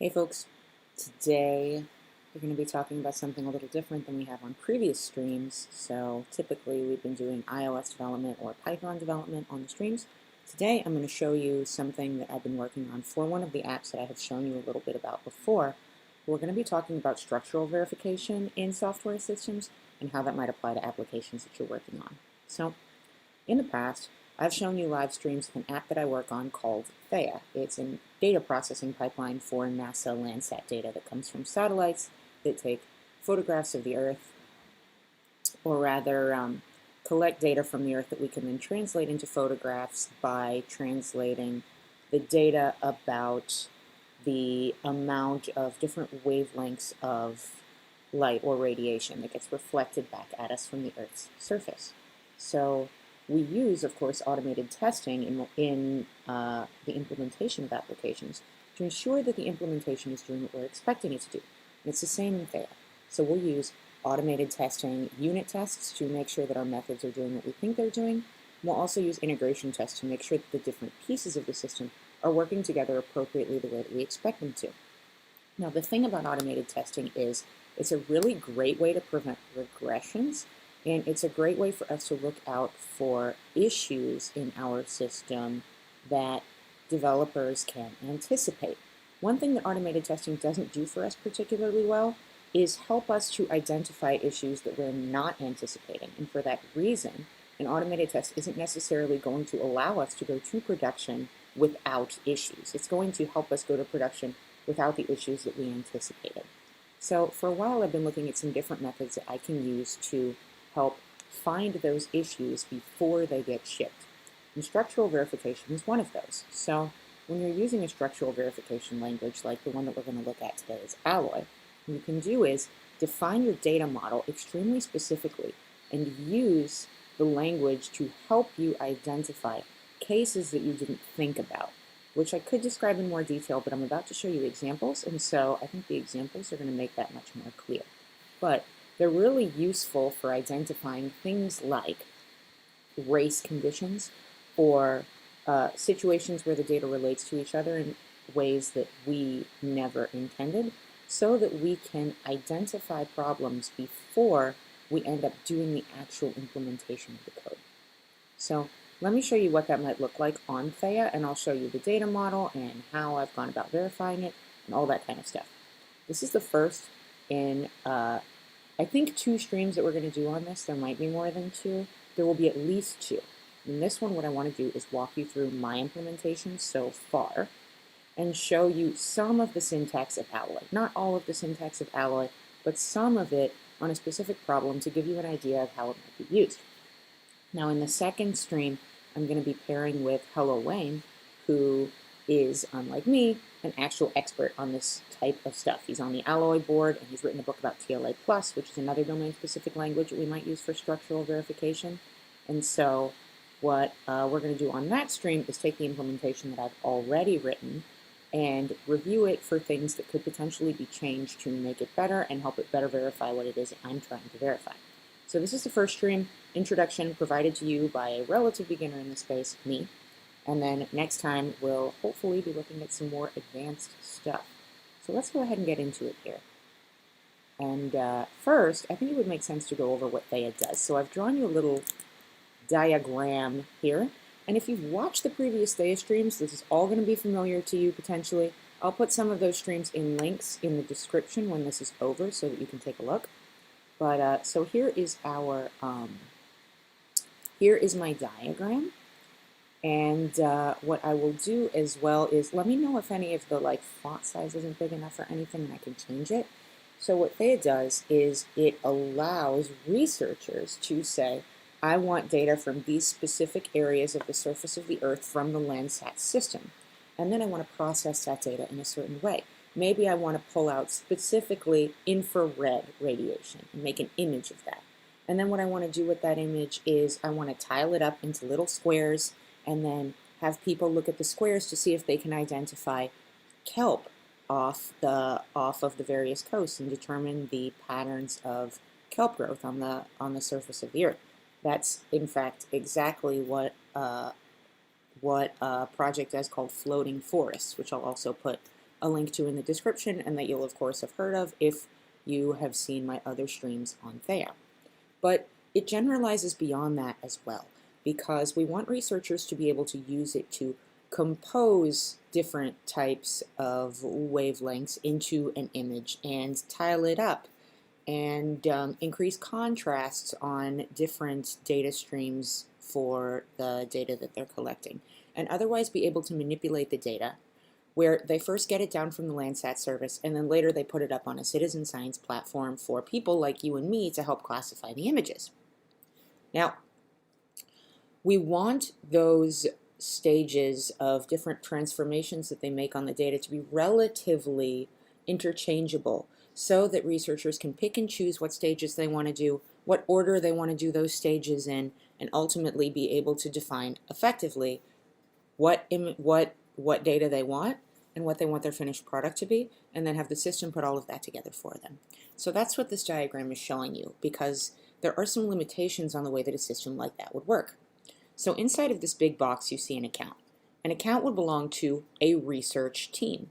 Hey folks, today we're going to be talking about something a little different than we have on previous streams. So typically we've been doing iOS development or Python development on the streams. Today I'm going to show you something that I've been working on for one of the apps that I have shown you a little bit about before. We're going to be talking about structural verification in software systems and how that might apply to applications that you're working on. So in the past, I've shown you live streams of an app that I work on called theia. It's a data processing pipeline for NASA Landsat data that comes from satellites that take photographs of the Earth, or rather collect data from the Earth that we can then translate into photographs by translating the data about the amount of different wavelengths of light or radiation that gets reflected back at us from the Earth's surface. So we use, of course, automated testing in the implementation of applications to ensure that the implementation is doing what we're expecting it to do. And it's the same in theia. So we'll use automated testing unit tests to make sure that our methods are doing what we think they're doing. We'll also use integration tests to make sure that the different pieces of the system are working together appropriately the way that we expect them to. Now, the thing about automated testing is it's a really great way to prevent regressions, and it's a great way for us to look out for issues in our system that developers can anticipate. One thing that automated testing doesn't do for us particularly well is help us to identify issues that we're not anticipating. And for that reason, an automated test isn't necessarily going to allow us to go to production without issues. It's going to help us go to production without the issues that we anticipated. So for a while I've been looking at some different methods that I can use to help find those issues before they get shipped. And structural verification is one of those. So when you're using a structural verification language like the one that we're going to look at today is Alloy, what you can do is define your data model extremely specifically and use the language to help you identify cases that you didn't think about, which I could describe in more detail, but I'm about to show you examples, and so I think the examples are going to make that much more clear. But they're really useful for identifying things like race conditions or situations where the data relates to each other in ways that we never intended, so that we can identify problems before we end up doing the actual implementation of the code. So let me show you what that might look like on theia, and I'll show you the data model and how I've gone about verifying it and all that kind of stuff. This is the first in, I think, 2 streams that we're going to do on this. There might be more than 2. There will be at least 2. In this one, what I want to do is walk you through my implementation so far and show you some of the syntax of Alloy. Not all of the syntax of Alloy, but some of it on a specific problem to give you an idea of how it might be used. Now in the second stream, I'm going to be pairing with Hello Wayne, who is, unlike me, an actual expert on this type of stuff. He's on the Alloy board, and he's written a book about TLA+, which is another domain-specific language that we might use for structural verification. And so what we're going to do on that stream is take the implementation that I've already written and review it for things that could potentially be changed to make it better and help it better verify what it is I'm trying to verify. So this is the first stream, introduction, provided to you by a relative beginner in the space, me. And then next time we'll hopefully be looking at some more advanced stuff. So let's go ahead and get into it here. And first, I think it would make sense to go over what theia does. So I've drawn you a little diagram here. And if you've watched the previous theia streams, this is all going to be familiar to you potentially. I'll put some of those streams in links in the description when this is over so that you can take a look. But so here is our, here is my diagram. And what I will do as well is, let me know if any of the font size isn't big enough or anything and I can change it. So what theia does is it allows researchers to say, I want data from these specific areas of the surface of the Earth from the Landsat system. And then I want to process that data in a certain way. Maybe I want to pull out specifically infrared radiation and make an image of that. And then what I want to do with that image is I want to tile it up into little squares and then have people look at the squares to see if they can identify kelp off of the various coasts and determine the patterns of kelp growth on the surface of the Earth. That's in fact exactly what a project does called floating forests, which I'll also put a link to in the description, and that you'll of course have heard of if you have seen my other streams on theia. But it generalizes beyond that as well, because we want researchers to be able to use it to compose different types of wavelengths into an image and tile it up and increase contrasts on different data streams for the data that they're collecting, and otherwise be able to manipulate the data where they first get it down from the Landsat service, and then later they put it up on a citizen science platform for people like you and me to help classify the images. Now, we want those stages of different transformations that they make on the data to be relatively interchangeable, so that researchers can pick and choose what stages they want to do, what order they want to do those stages in, and ultimately be able to define effectively what data they want and what they want their finished product to be, and then have the system put all of that together for them. So that's what this diagram is showing you, because there are some limitations on the way that a system like that would work. So inside of this big box you see an account. An account would belong to a research team.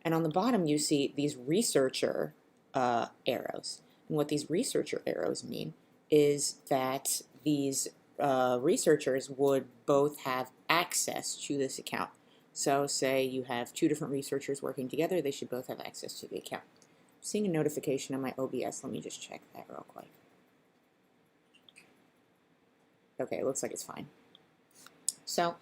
And on the bottom you see these researcher arrows. And what these researcher arrows mean is that these researchers would both have access to this account. So say you have two different researchers working together, they should both have access to the account. I'm seeing a notification on my OBS. Let me just check that real quick. Okay, it looks like it's fine. So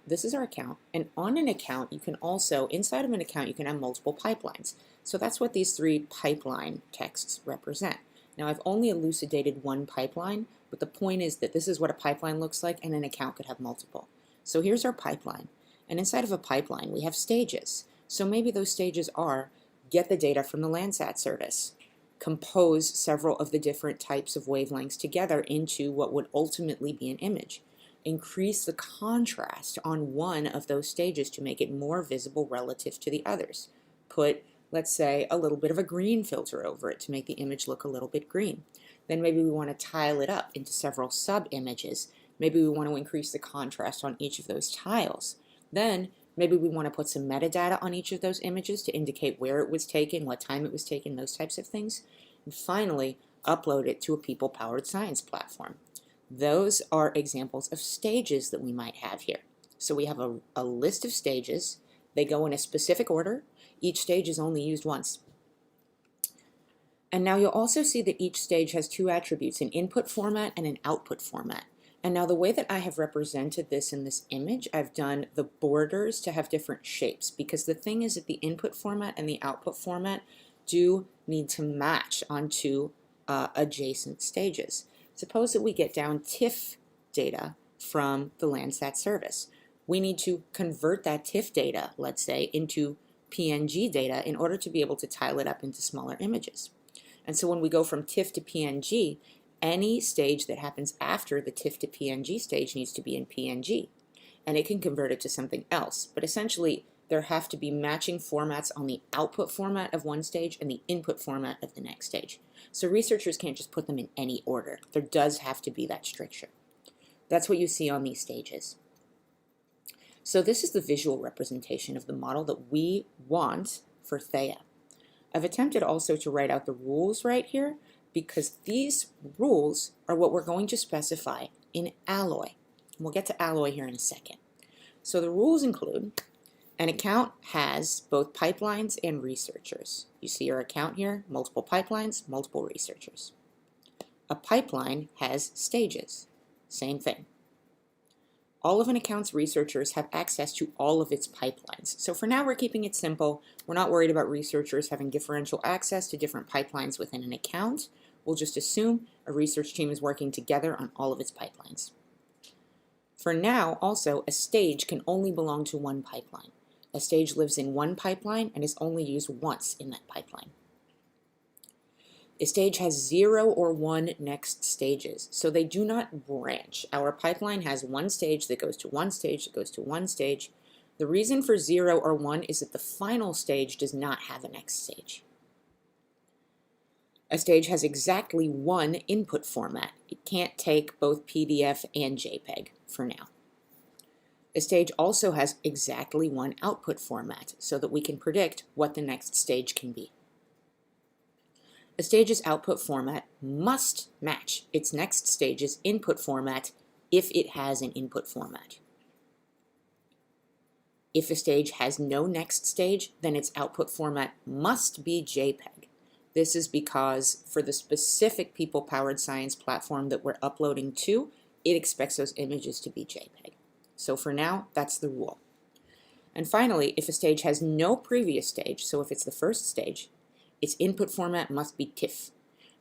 this is our account, and on an account you can also, inside of an account you can have multiple pipelines. So that's what these three pipeline texts represent. Now I've only elucidated one pipeline, but the point is that this is what a pipeline looks like, and an account could have multiple. So here's our pipeline, and inside of a pipeline we have stages. So maybe those stages are: get the data from the Landsat service, compose several of the different types of wavelengths together into what would ultimately be an image, increase the contrast on one of those stages to make it more visible relative to the others, put, let's say, a little bit of a green filter over it to make the image look a little bit green. Then maybe we want to tile it up into several sub-images. Maybe we want to increase the contrast on each of those tiles. Then maybe we want to put some metadata on each of those images to indicate where it was taken, what time it was taken, those types of things. And finally, upload it to a people-powered science platform. Those are examples of stages that we might have here. So we have a list of stages. They go in a specific order. Each stage is only used once. And now you'll also see that each stage has two attributes, an input format and an output format. And now the way that I have represented this in this image, I've done the borders to have different shapes, because the thing is that the input format and the output format do need to match onto adjacent stages. Suppose that we get down TIFF data from the Landsat service. We need to convert that TIFF data, let's say, into PNG data in order to be able to tile it up into smaller images. And so when we go from TIFF to PNG, any stage that happens after the TIFF to PNG stage needs to be in PNG. And it can convert it to something else. But essentially, there have to be matching formats on the output format of one stage and the input format of the next stage. So researchers can't just put them in any order. There does have to be that stricture. That's what you see on these stages. So this is the visual representation of the model that we want for theia. I've attempted also to write out the rules right here, because these rules are what we're going to specify in alloy. We'll get to alloy here in a second. So the rules include: an account has both pipelines and researchers. You see your account here, multiple pipelines, multiple researchers. A pipeline has stages, same thing. All of an account's researchers have access to all of its pipelines. So for now we're keeping it simple. We're not worried about researchers having differential access to different pipelines within an account. We'll just assume a research team is working together on all of its pipelines. For now, also, a stage can only belong to one pipeline. A stage lives in one pipeline and is only used once in that pipeline. A stage has 0 or 1 next stages, so they do not branch. Our pipeline has one stage that goes to one stage that goes to one stage. The reason for 0 or 1 is that the final stage does not have a next stage. A stage has exactly one input format. It can't take both PDF and JPEG for now. A stage also has exactly one output format so that we can predict what the next stage can be. A stage's output format must match its next stage's input format if it has an input format. If a stage has no next stage, then its output format must be JPEG. This is because for the specific people-powered science platform that we're uploading to, it expects those images to be JPEG. So for now, that's the rule. And finally, if a stage has no previous stage, so if it's the first stage, its input format must be TIFF.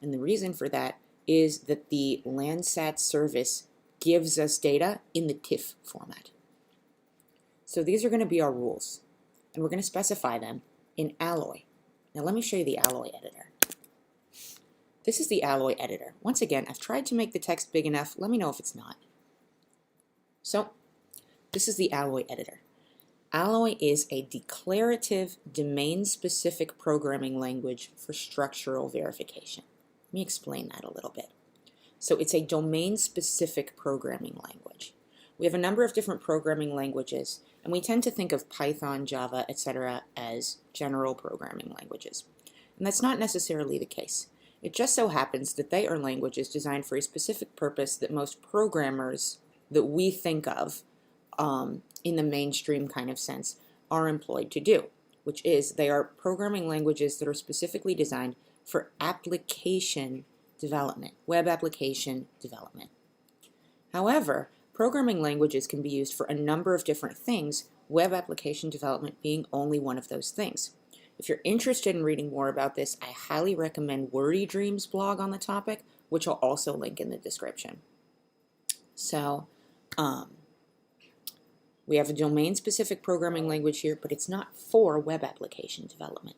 And the reason for that is that the Landsat service gives us data in the TIFF format. So these are going to be our rules, and we're going to specify them in Alloy. Now let me show you the Alloy editor. This is the Alloy editor. Once again, I've tried to make the text big enough. Let me know if it's not. So this is the Alloy editor. Alloy is a declarative, domain-specific programming language for structural verification. Let me explain that a little bit. So it's a domain-specific programming language. We have a number of different programming languages, and we tend to think of Python, Java, etc. as general programming languages. And that's not necessarily the case. It just so happens that they are languages designed for a specific purpose that most programmers that we think of in the mainstream kind of sense are employed to do, which is they are programming languages that are specifically designed for application development, web application development. However, programming languages can be used for a number of different things, web application development being only one of those things. If you're interested in reading more about this, I highly recommend Wordy Dream's blog on the topic, which I'll also link in the description. So, we have a domain-specific programming language here, but it's not for web application development.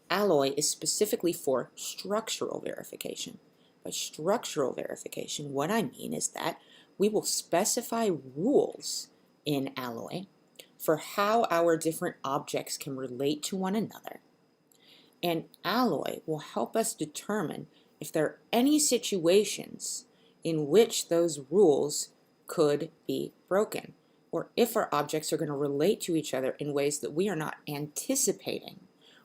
Alloy is specifically for structural verification. By structural verification, what I mean is that we will specify rules in Alloy for how our different objects can relate to one another. And Alloy will help us determine if there are any situations in which those rules could be broken, or if our objects are going to relate to each other in ways that we are not anticipating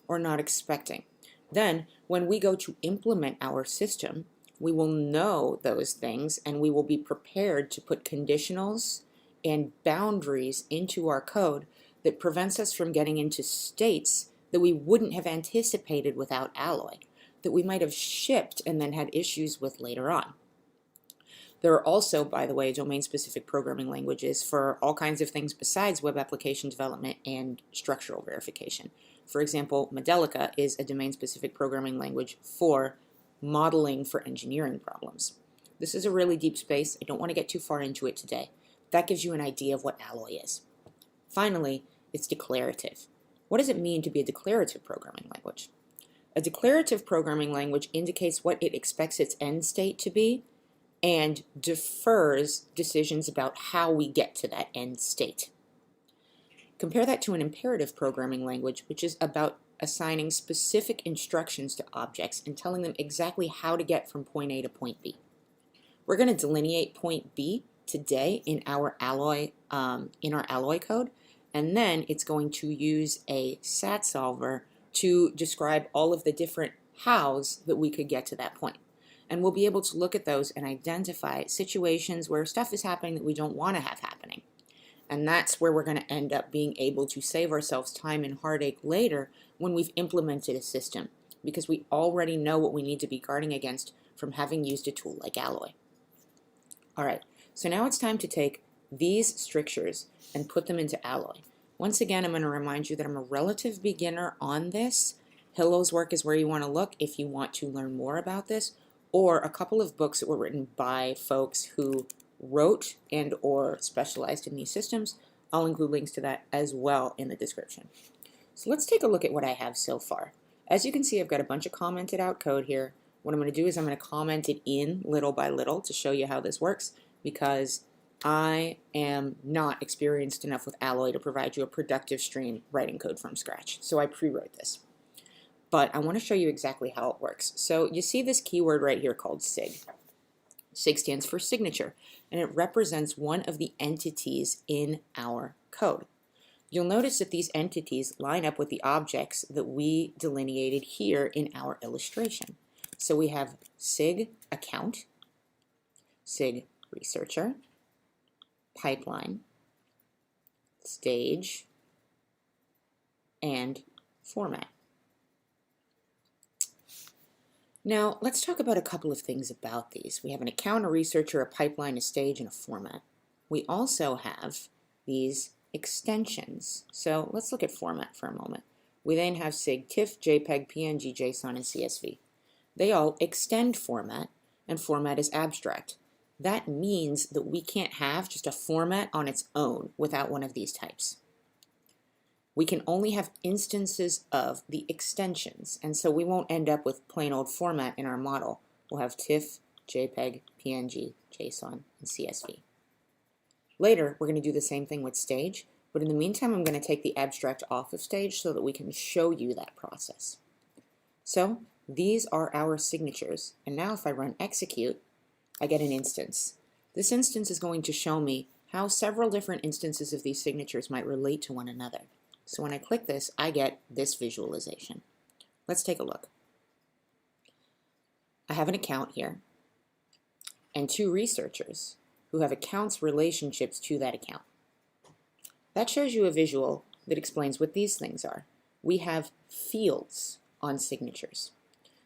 or not expecting. Then, when we go to implement our system, we will know those things and we will be prepared to put conditionals and boundaries into our code that prevents us from getting into states that we wouldn't have anticipated without Alloy, that we might have shipped and then had issues with later on. There are also, by the way, domain-specific programming languages for all kinds of things besides web application development and structural verification. For example, Modelica is a domain-specific programming language for modeling for engineering problems. This is a really deep space. I don't want to get too far into it today. That gives you an idea of what Alloy is. Finally, it's declarative. What does it mean to be a declarative programming language? A declarative programming language indicates what it expects its end state to be and defers decisions about how we get to that end state. Compare that to an imperative programming language, which is about assigning specific instructions to objects and telling them exactly how to get from point A to point B. We're going to delineate point B today in our Alloy code, and then it's going to use a SAT solver to describe all of the different hows that we could get to that point. And we'll be able to look at those and identify situations where stuff is happening that we don't want to have happening. And that's where we're going to end up being able to save ourselves time and heartache later when we've implemented a system, because we already know what we need to be guarding against from having used a tool like Alloy. All right, so now it's time to take these strictures and put them into Alloy. Once again, I'm going to remind you that I'm a relative beginner on this. Hillel's work is where you want to look if you want to learn more about this, or a couple of books that were written by folks who wrote and or specialized in these systems. I'll include links to that as well in the description. So let's take a look at what I have so far. As you can see, I've got a bunch of commented out code here. What I'm going to do is I'm going to comment it in little by little to show you how this works, because I am not experienced enough with Alloy to provide you a productive stream writing code from scratch. So I pre-wrote this. But I want to show you exactly how it works. So you see this keyword right here called SIG. SIG stands for signature, and it represents one of the entities in our code. You'll notice that these entities line up with the objects that we delineated here in our illustration. So we have SIG account, SIG researcher, pipeline, stage, and format. Now, let's talk about a couple of things about these. We have an account, a researcher, a pipeline, a stage, and a format. We also have these extensions. So let's look at format for a moment. We then have SIG, TIFF, JPEG, PNG, JSON, and CSV. They all extend format, and format is abstract. That means that we can't have just a format on its own without one of these types. We can only have instances of the extensions, and so we won't end up with plain old format in our model. We'll have TIFF, JPEG, PNG, JSON, and CSV. Later, we're going to do the same thing with stage, but in the meantime, I'm going to take the abstract off of stage so that we can show you that process. So these are our signatures, and now if I run execute, I get an instance. This instance is going to show me how several different instances of these signatures might relate to one another. So when I click this, I get this visualization. Let's take a look. I have an account here and two researchers who have accounts relationships to that account. That shows you a visual that explains what these things are. We have fields on signatures.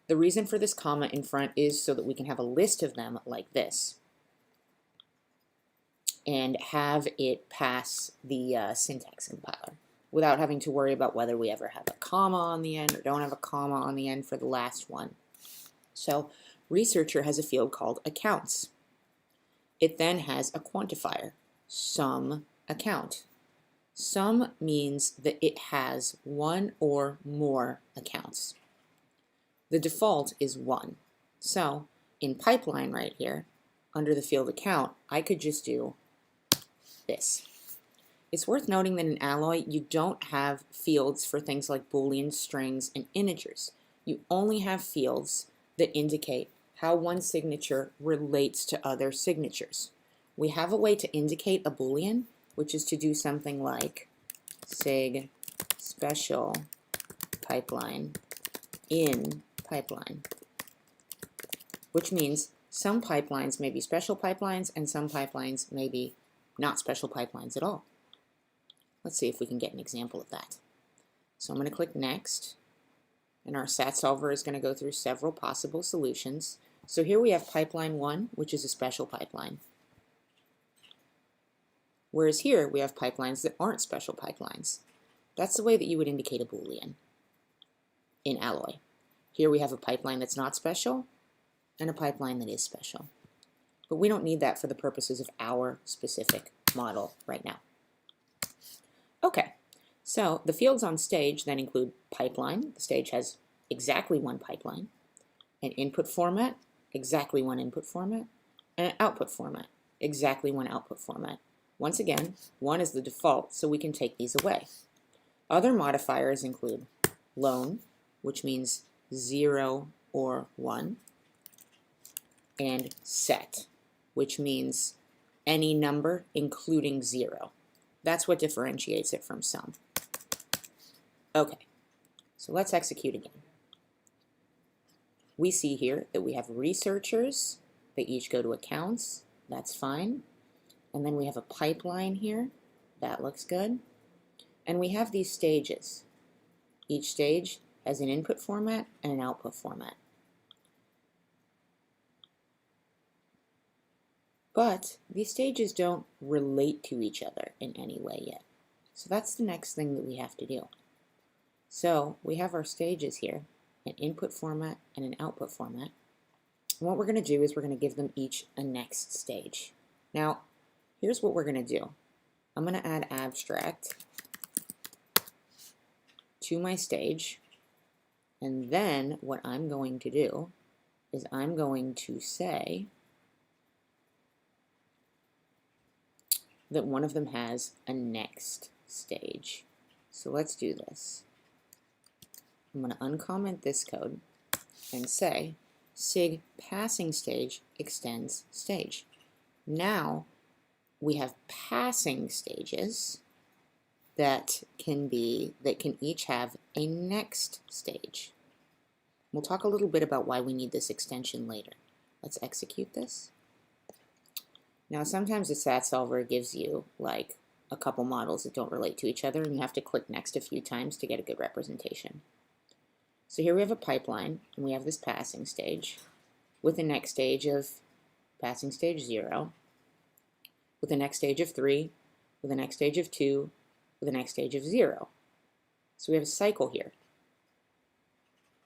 The reason for this comma in front is so that we can have a list of them like this and have it pass the syntax compiler without having to worry about whether we ever have a comma on the end or don't have a comma on the end for the last one. So researcher has a field called accounts. It then has a quantifier, sum account. Sum means that it has one or more accounts. The default is 1. So in pipeline right here, under the field account, I could just do this. It's worth noting that in Alloy, you don't have fields for things like Boolean, strings, and integers. You only have fields that indicate how one signature relates to other signatures. We have a way to indicate a Boolean, which is to do something like SIG special pipeline in pipeline, which means some pipelines may be special pipelines and some pipelines may be not special pipelines at all. Let's see if we can get an example of that. So I'm going to click Next, and our SAT solver is going to go through several possible solutions. So here we have pipeline 1, which is a special pipeline. Whereas here we have pipelines that aren't special pipelines. That's the way that you would indicate a Boolean in Alloy. Here we have a pipeline that's not special and a pipeline that is special. But we don't need that for the purposes of our specific model right now. Okay, so the fields on stage then include pipeline. The stage has exactly one pipeline, an input format, exactly one input format, and an output format, exactly one output format. Once again, 1 is the default, so we can take these away. Other modifiers include lone, which means 0 or 1, and set, which means any number including 0. That's what differentiates it from sum. Okay, so let's execute again. We see here that we have researchers. They each go to accounts. That's fine. And then we have a pipeline here. That looks good. And we have these stages. Each stage has an input format and an output format. But these stages don't relate to each other in any way yet. So that's the next thing that we have to do. So we have our stages here, an input format and an output format. And what we're going to do is we're going to give them each a next stage. Now, here's what we're going to do. I'm going to add abstract to my stage, and then what I'm going to do is I'm going to say that one of them has a next stage. So let's do this. I'm going to uncomment this code and say sig passing stage extends stage. Now we have passing stages that can each have a next stage. We'll talk a little bit about why we need this extension later. Let's execute this. Now sometimes the SAT solver gives you like a couple models that don't relate to each other, and you have to click next a few times to get a good representation. So here we have a pipeline, and we have this passing stage with a next stage of passing stage 0, with a next stage of 3, with a next stage of 2, with a next stage of 0. So we have a cycle here.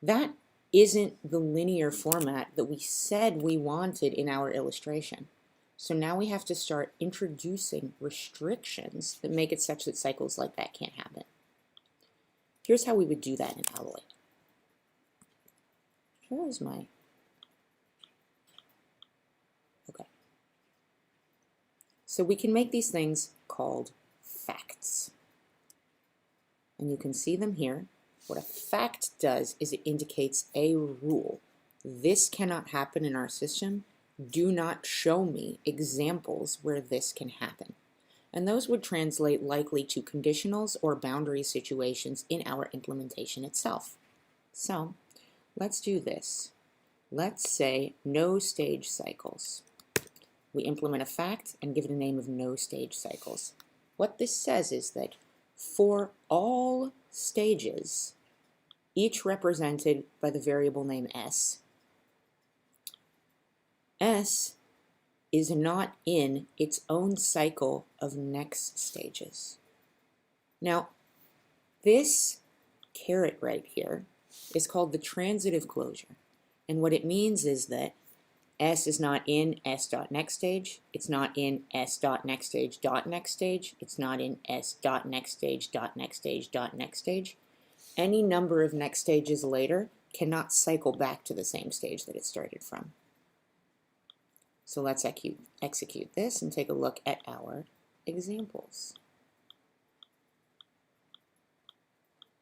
That isn't the linear format that we said we wanted in our illustration. So now we have to start introducing restrictions that make it such that cycles like that can't happen. Here's how we would do that in Alloy. Here's my, okay. So we can make these things called facts. And you can see them here. What a fact does is it indicates a rule. This cannot happen in our system. Do not show me examples where this can happen. And those would translate likely to conditionals or boundary situations in our implementation itself. So let's do this. Let's say no stage cycles. We implement a fact and give it a name of no stage cycles. What this says is that for all stages, each represented by the variable name s, S is not in its own cycle of next stages. Now, this caret right here is called the transitive closure. And what it means is that S is not in S dot next stage, it's not in S dot next stage dot next stage, it's not in S dot next stage dot next stage dot next stage. Any number of next stages later cannot cycle back to the same stage that it started from. So let's execute this and take a look at our examples.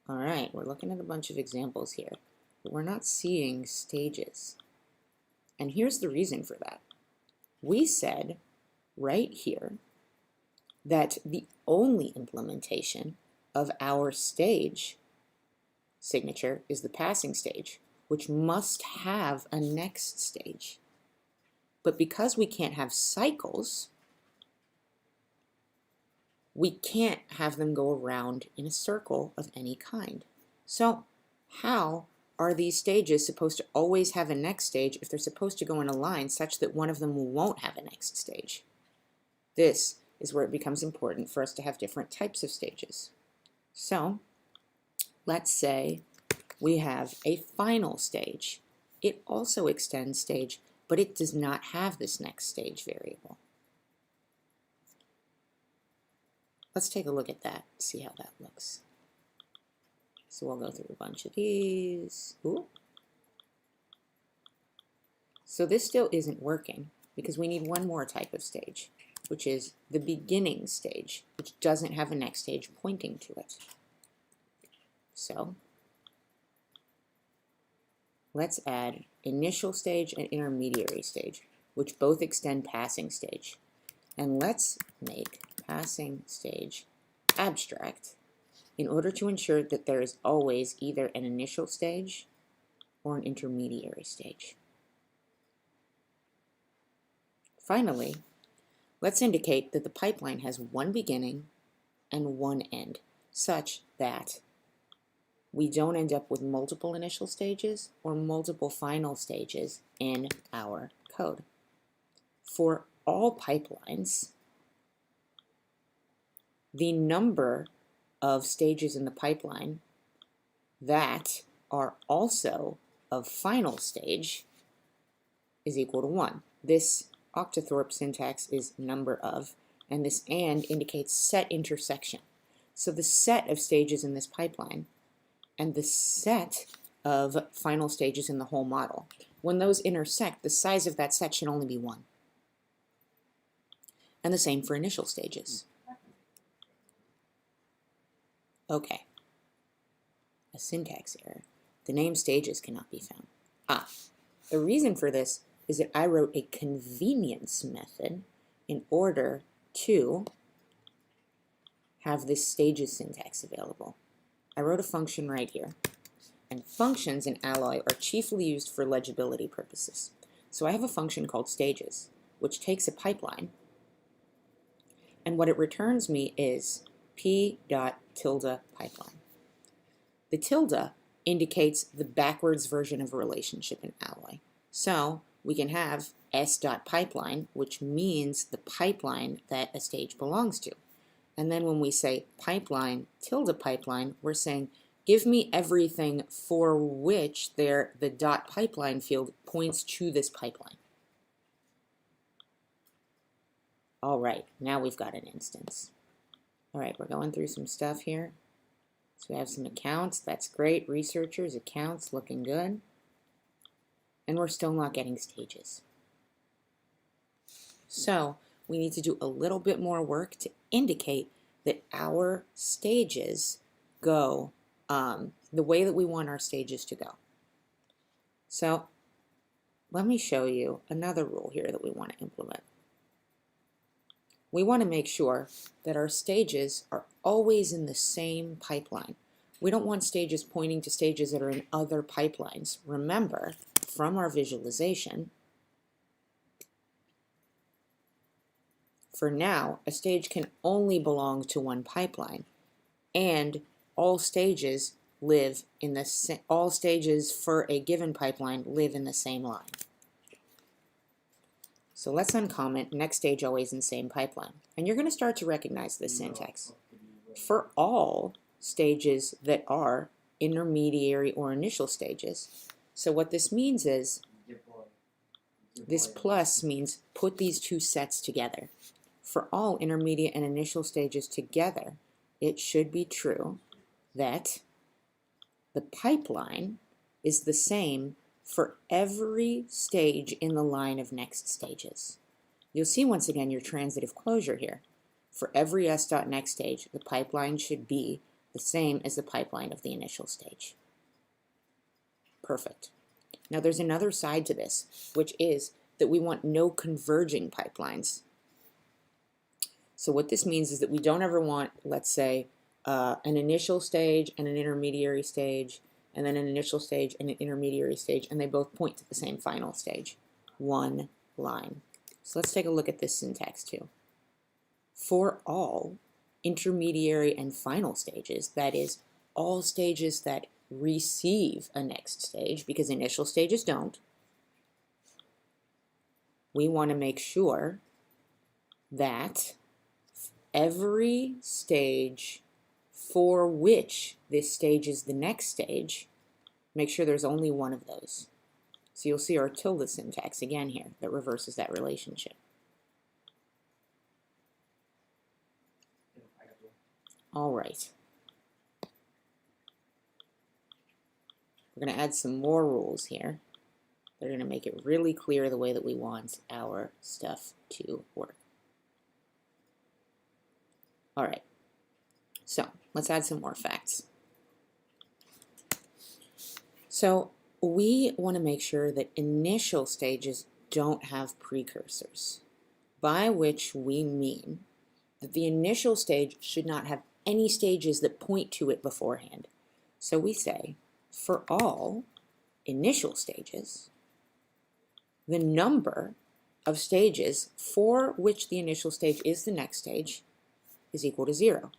All right, we're looking at a bunch of examples here, but we're not seeing stages. And here's the reason for that. We said right here that the only implementation of our stage signature is the passing stage, which must have a next stage. But because we can't have cycles, we can't have them go around in a circle of any kind. So how are these stages supposed to always have a next stage if they're supposed to go in a line such that one of them won't have a next stage? This is where it becomes important for us to have different types of stages. So let's say we have a final stage. It also extends stage, but it does not have this next stage variable. Let's take a look at that, see how that looks. So we'll go through a bunch of these. Ooh. So this still isn't working because we need one more type of stage, which is the beginning stage, which doesn't have a next stage pointing to it. So let's add initial stage and intermediary stage, which both extend passing stage. And let's make passing stage abstract in order to ensure that there is always either an initial stage or an intermediary stage. Finally, let's indicate that the pipeline has one beginning and one end, such that we don't end up with multiple initial stages or multiple final stages in our code. For all pipelines, the number of stages in the pipeline that are also of final stage is equal to 1. This octothorpe syntax is number of, and this and indicates set intersection. So the set of stages in this pipeline and the set of final stages in the whole model, when those intersect, the size of that set should only be 1. And the same for initial stages. Okay, a syntax error. The name stages cannot be found. The reason for this is that I wrote a convenience method in order to have this stages syntax available. I wrote a function right here. And functions in Alloy are chiefly used for legibility purposes. So I have a function called stages, which takes a pipeline, and what it returns me is p.tilde_pipeline. The tilde indicates the backwards version of a relationship in Alloy. So we can have s.pipeline, which means the pipeline that a stage belongs to. And then when we say pipeline tilde pipeline, we're saying give me everything for which the dot pipeline field points to this pipeline. All right, now we've got an instance. All right, we're going through some stuff here. So we have some accounts, that's great. Researchers, accounts, looking good. And we're still not getting stages. So we need to do a little bit more work to indicate that our stages go the way that we want our stages to go. So let me show you another rule here that we want to implement. We want to make sure that our stages are always in the same pipeline. We don't want stages pointing to stages that are in other pipelines. Remember, from our visualization, for now, a stage can only belong to one pipeline, and all stages live in the all stages for a given pipeline live in the same line. So let's uncomment next stage always in same pipeline. And you're going to start to recognize this syntax. For all stages that are intermediary or initial stages. So what this means is, this plus means put these two sets together. For all intermediate and initial stages together, it should be true that the pipeline is the same for every stage in the line of next stages. You'll see once again your transitive closure here. For every s.next stage, the pipeline should be the same as the pipeline of the initial stage. Perfect. Now there's another side to this, which is that we want no converging pipelines. So what this means is that we don't ever want, let's say, an initial stage and an intermediary stage, and then an initial stage and an intermediary stage, and they both point to the same final stage. One line. So let's take a look at this syntax too. For all intermediary and final stages, that is, all stages that receive a next stage, because initial stages don't, we want to make sure that every stage for which this stage is the next stage, make sure there's only one of those. So you'll see our tilde syntax again here that reverses that relationship. All right. We're going to add some more rules here. They're going to make it really clear the way that we want our stuff to work. All right. So let's add some more facts. So we want to make sure that initial stages don't have precursors, by which we mean that the initial stage should not have any stages that point to it beforehand. So we say, for all initial stages, the number of stages for which the initial stage is the next stage is equal to 0.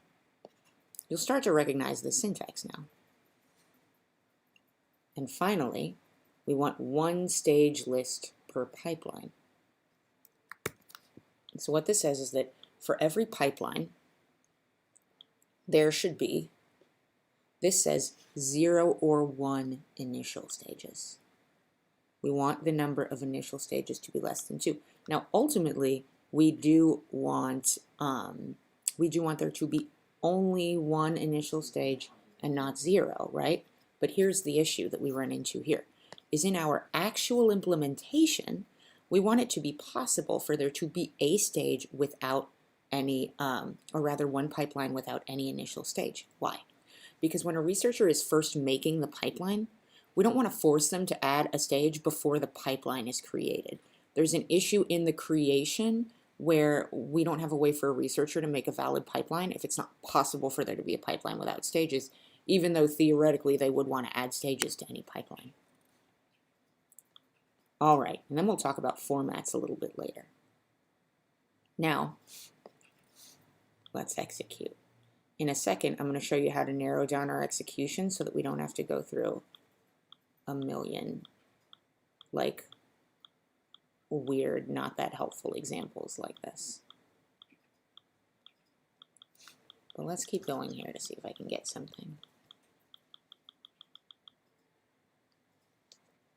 You'll start to recognize the syntax now. And finally, we want one stage list per pipeline. So what this says is that for every pipeline, there should be, this says 0 or 1 initial stages. We want the number of initial stages to be less than 2. Now, ultimately, we do want there to be only one initial stage and not 0, right? But here's the issue that we run into here, is in our actual implementation, we want it to be possible for there to be a stage without any, or rather one pipeline without any initial stage. Why? Because when a researcher is first making the pipeline, we don't want to force them to add a stage before the pipeline is created. There's an issue in the creation where we don't have a way for a researcher to make a valid pipeline if it's not possible for there to be a pipeline without stages, even though theoretically they would want to add stages to any pipeline. All right, and then we'll talk about formats a little bit later. Now, let's execute. In a second, I'm going to show you how to narrow down our execution so that we don't have to go through a million, like, weird, not that helpful examples like this. But let's keep going here to see if I can get something.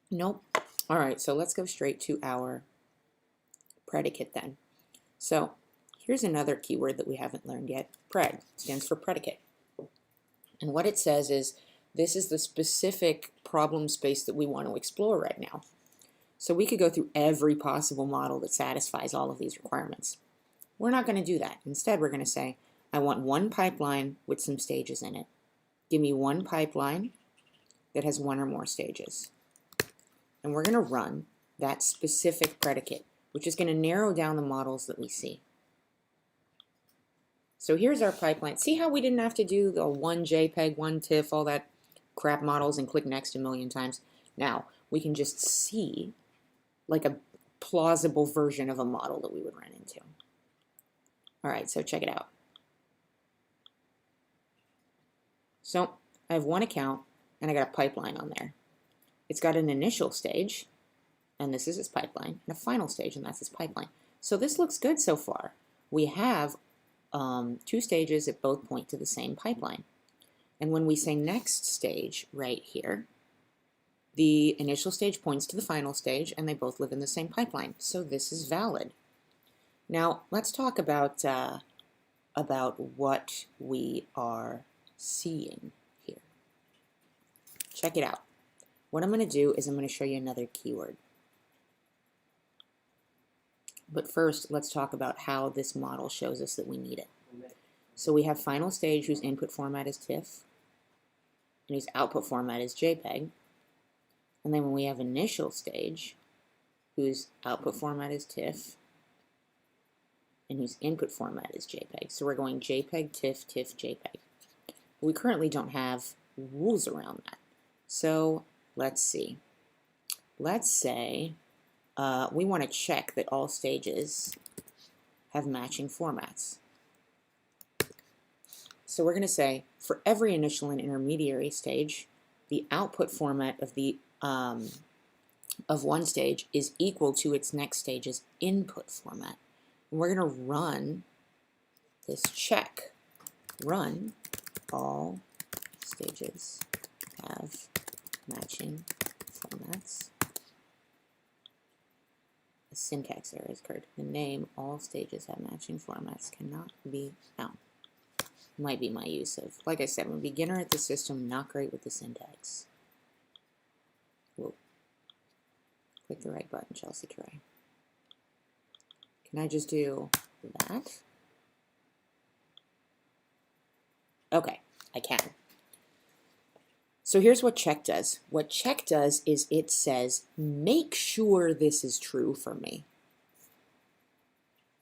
Nope. All right, so let's go straight to our predicate then. So here's another keyword that we haven't learned yet. Pred stands for predicate. And what it says is this is the specific problem space that we want to explore right now. So we could go through every possible model that satisfies all of these requirements. We're not going to do that. Instead, we're going to say, I want one pipeline with some stages in it. Give me one pipeline that has one or more stages. And we're going to run that specific predicate, which is going to narrow down the models that we see. So here's our pipeline. See how we didn't have to do the one JPEG, one TIFF, all that crap models and click next a million times. Now, we can just see like a plausible version of a model that we would run into. All right, so check it out. So I have one account and I got a pipeline on there. It's got an initial stage, and this is its pipeline, and a final stage, and that's its pipeline. So this looks good so far. We have two stages that both point to the same pipeline. And when we say next stage right here, the initial stage points to the final stage, and they both live in the same pipeline. So this is valid. Now let's talk about what we are seeing here. Check it out. What I'm going to do is I'm going to show you another keyword. But first, let's talk about how this model shows us that we need it. So we have final stage whose input format is TIFF, and whose output format is JPEG. And then when we have initial stage, whose output format is TIFF, and whose input format is JPEG. So we're going JPEG, TIFF, TIFF, JPEG. We currently don't have rules around that. So let's see. Let's say we want to check that all stages have matching formats. So we're going to say for every initial and intermediary stage, the output format of the of one stage is equal to its next stage's input format. And we're going to run this check. Run all stages have matching formats. The syntax error is correct. The name all stages have matching formats cannot be found. Might be my use of, like I said, I'm a beginner at the system, not great with the syntax. Whoa. Click the right button, Chelsea Try. Can I just do that? Okay, I can. So here's what check does. What check does is it says, make sure this is true for me.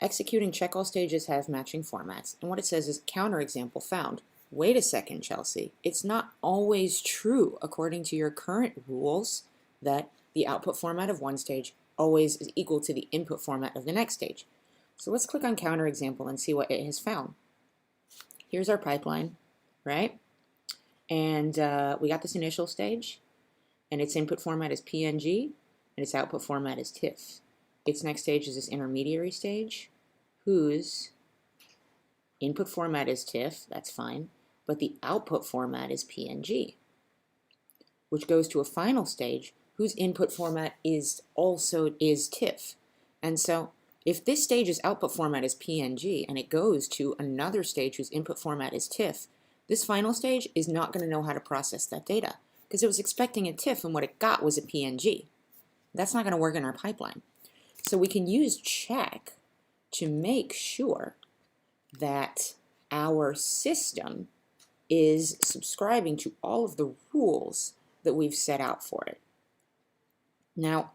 Executing check all stages have matching formats. And what it says is counterexample found. Wait a second, Chelsea. It's not always true according to your current rules that the output format of one stage always is equal to the input format of the next stage. So let's click on counterexample and see what it has found. Here's our pipeline, right? And we got this initial stage, and its input format is PNG, and its output format is TIFF. Its next stage is this intermediary stage, whose input format is TIFF, that's fine, but the output format is PNG, which goes to a final stage whose input format is also TIFF. And so if this stage's output format is PNG and it goes to another stage whose input format is TIFF, this final stage is not going to know how to process that data because it was expecting a TIFF and what it got was a PNG. That's not going to work in our pipeline. So we can use check to make sure that our system is subscribing to all of the rules that we've set out for it. Now,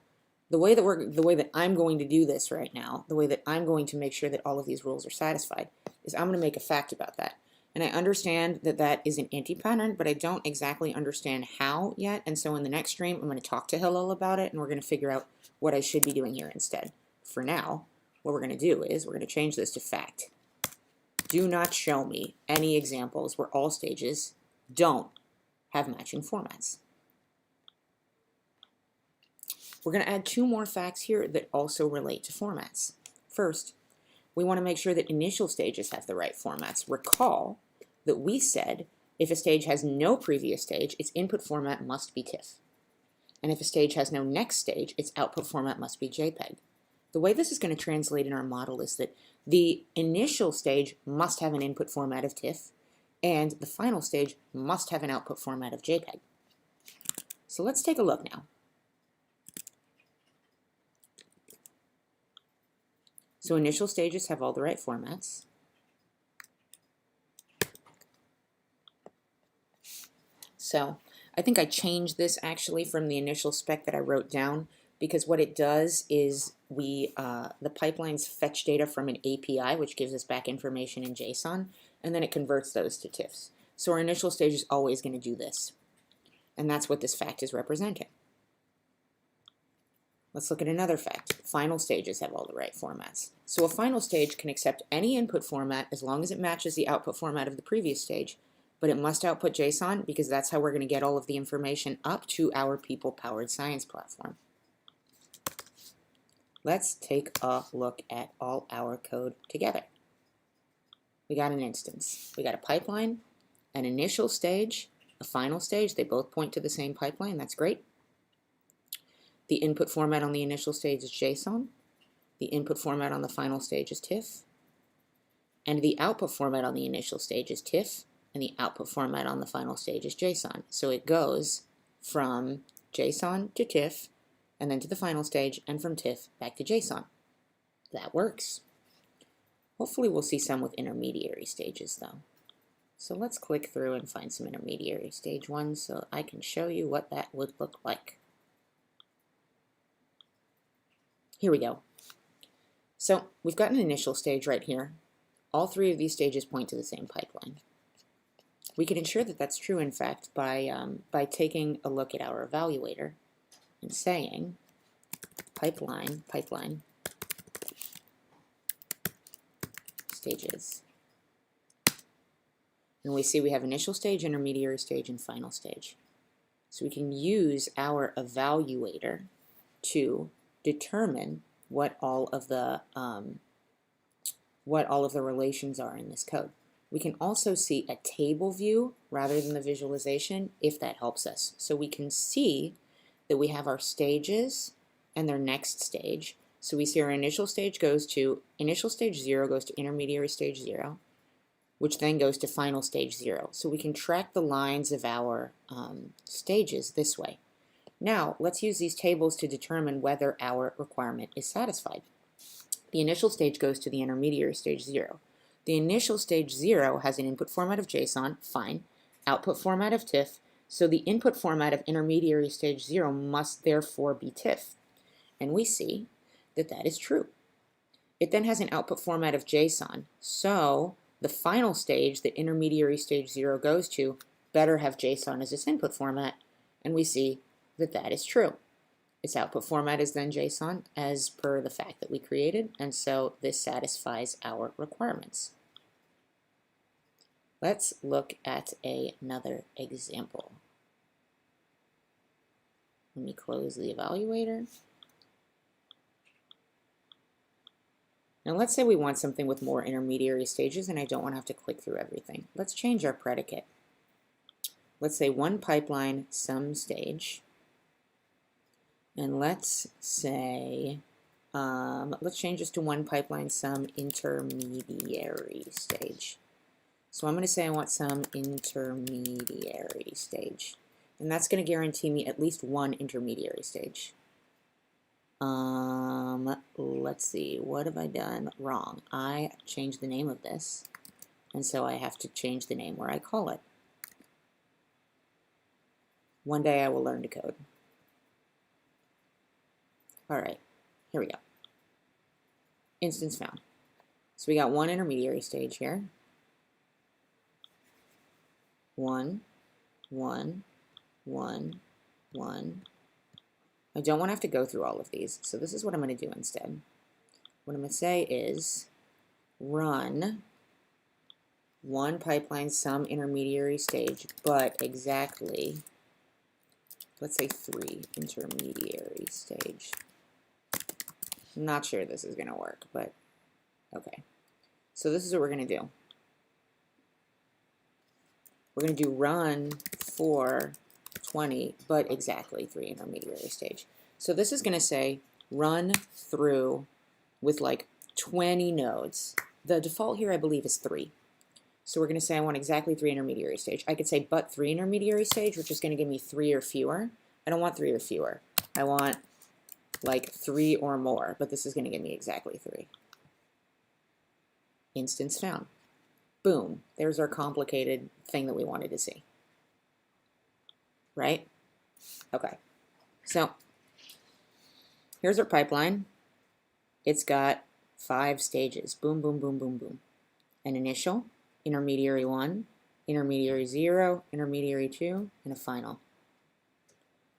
the way that I'm going to do this right now, the way that I'm going to make sure that all of these rules are satisfied, is I'm going to make a fact about that. And I understand that that is an anti-pattern, but I don't exactly understand how yet. And so in the next stream, I'm going to talk to Hillel about it, and we're going to figure out what I should be doing here instead. For now, what we're going to do is we're going to change this to fact. Do not show me any examples where all stages don't have matching formats. We're going to add two more facts here that also relate to formats. First, we want to make sure that initial stages have the right formats. Recall that we said if a stage has no previous stage, its input format must be TIFF. And if a stage has no next stage, its output format must be JPEG. The way this is going to translate in our model is that the initial stage must have an input format of TIFF, and the final stage must have an output format of JPEG. So let's take a look now. So initial stages have all the right formats. So I think I changed this actually from the initial spec that I wrote down, because what it does is the pipelines fetch data from an API, which gives us back information in JSON, and then it converts those to TIFFs. So our initial stage is always going to do this. And that's what this fact is representing. Let's look at another fact. Final stages have all the right formats. So a final stage can accept any input format as long as it matches the output format of the previous stage, but it must output JSON because that's how we're going to get all of the information up to our people-powered science platform. Let's take a look at all our code together. We got an instance. We got a pipeline, an initial stage, a final stage. They both point to the same pipeline. That's great. The input format on the initial stage is JSON. The input format on the final stage is TIFF. And the output format on the initial stage is TIFF. And the output format on the final stage is JSON. So it goes from JSON to TIFF, and then to the final stage, and from TIFF back to JSON. That works. Hopefully we'll see some with intermediary stages though. So let's click through and find some intermediary stage ones so I can show you what that would look like. Here we go. So we've got an initial stage right here. All three of these stages point to the same pipeline. We can ensure that that's true, in fact, by taking a look at our evaluator and saying pipeline stages. And we see we have initial stage, intermediary stage, and final stage. So we can use our evaluator to determine what all of the relations are in this code. We can also see a table view rather than the visualization if that helps us. So we can see that we have our stages and their next stage. So we see our initial stage goes to initial stage 0 goes to intermediary stage 0, which then goes to final stage 0. So we can track the lines of our stages this way. Now, let's use these tables to determine whether our requirement is satisfied. The initial stage goes to the intermediary stage 0. The initial stage 0 has an input format of JSON, fine, output format of TIFF, so the input format of intermediary stage 0 must therefore be TIFF. And we see that that is true. It then has an output format of JSON, so the final stage that intermediary stage 0 goes to better have JSON as its input format, and we see that that is true. Its output format is then JSON as per the fact that we created, and so this satisfies our requirements. Let's look at another example. Let me close the evaluator. Now let's say we want something with more intermediary stages and I don't want to have to click through everything. Let's change our predicate. Let's say one pipeline, some stage. And let's say, let's change this to one pipeline, some intermediary stage. So I'm going to say I want some intermediary stage. And that's going to guarantee me at least one intermediary stage. Let's see, what have I done wrong? I changed the name of this, and so I have to change the name where I call it. One day I will learn to code. All right, here we go. Instance found. So we got one intermediary stage here. 1, 1, 1, 1. I don't want to have to go through all of these, so this is what I'm going to do instead. What I'm going to say is run one pipeline some intermediary stage, but exactly, let's say 3 intermediary stage. I'm not sure this is going to work, but okay. So this is what we're going to do. We're going to do run for 20, but exactly 3 intermediary stage. So this is going to say run through with like 20 nodes. The default here, I believe, is 3. So we're going to say I want exactly 3 intermediary stage. I could say but 3 intermediary stage, which is going to give me 3 or fewer. I don't want 3 or fewer. I want like 3 or more, but this is going to give me exactly 3. Instance found. Boom. There's our complicated thing that we wanted to see. Right? Okay. So here's our pipeline. It's got 5 stages. Boom, boom, boom, boom, boom. An initial, intermediary 1, intermediary 0, intermediary 2, and a final.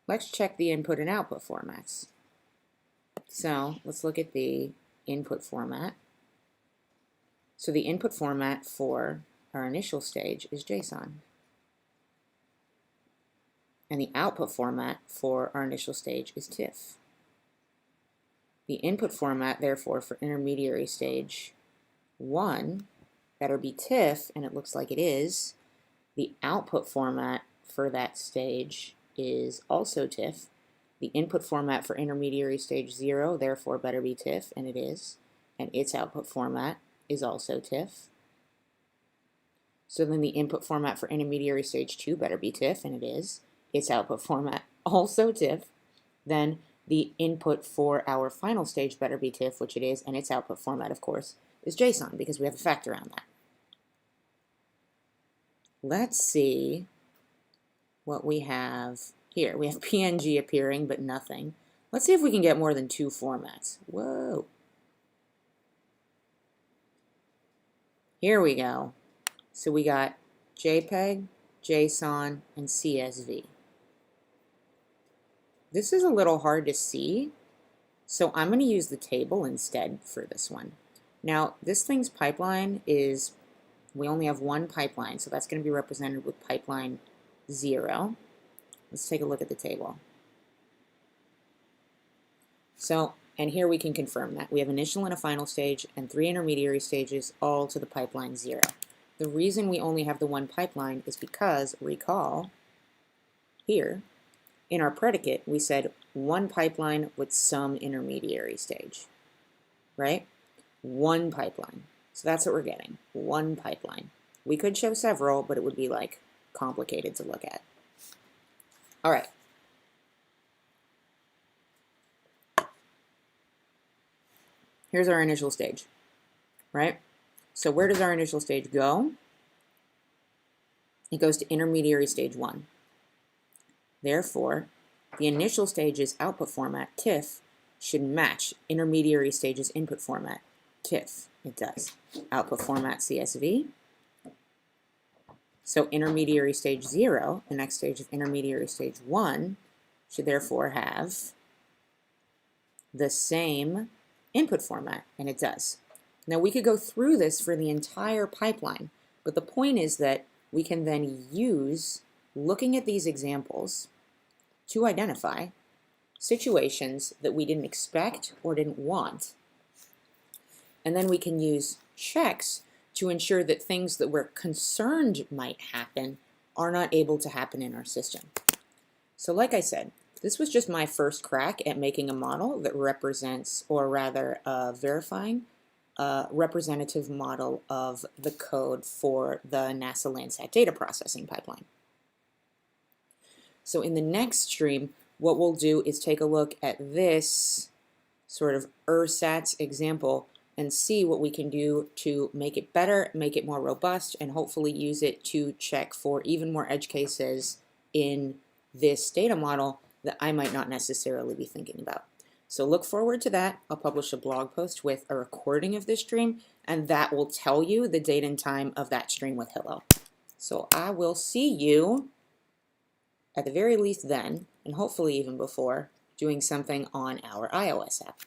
Let's check the input and output formats. So let's look at the input format. So the input format for our initial stage is JSON. And the output format for our initial stage is TIFF. The input format, therefore, for intermediary stage 1 better be TIFF, and it looks like it is. The output format for that stage is also TIFF. The input format for intermediary stage 0, therefore, better be TIFF, and it is. And its output format is also TIFF. So then the input format for intermediary stage 2 better be TIFF, and it is. Its output format also TIFF. Then the input for our final stage better be TIFF, which it is, and its output format, of course, is JSON, because we have a factor around that. Let's see what we have here. We have PNG appearing, but nothing. Let's see if we can get more than 2 formats. Whoa. Here we go. So we got JPEG, JSON, and CSV. This is a little hard to see, so I'm going to use the table instead for this one. Now, this thing's pipeline is, we only have one pipeline, so that's going to be represented with pipeline 0. Let's take a look at the table. So, and here we can confirm that. We have initial and a final stage and 3 intermediary stages, all to the pipeline 0. The reason we only have the one pipeline is because, recall, here, in our predicate, we said one pipeline with some intermediary stage, right? One pipeline. So that's what we're getting, one pipeline. We could show several, but it would be like complicated to look at. All right. Here's our initial stage, right? So where does our initial stage go? It goes to intermediary stage 1. Therefore, the initial stage's output format, TIFF, should match intermediary stage's input format, TIFF. It does. Output format CSV. So intermediary stage 0, the next stage of intermediary stage 1, should therefore have the same input format, and it does. Now we could go through this for the entire pipeline, but the point is that we can then use looking at these examples to identify situations that we didn't expect or didn't want. And then we can use checks to ensure that things that we're concerned might happen are not able to happen in our system. So like I said, this was just my first crack at making a model that represents, or rather verifying, a representative model of the code for the NASA Landsat data processing pipeline. So in the next stream, what we'll do is take a look at this sort of ersatz example and see what we can do to make it better, make it more robust, and hopefully use it to check for even more edge cases in this data model that I might not necessarily be thinking about. So look forward to that. I'll publish a blog post with a recording of this stream, and that will tell you the date and time of that stream with Hilo. So I will see you at the very least then, and hopefully even before, doing something on our iOS app.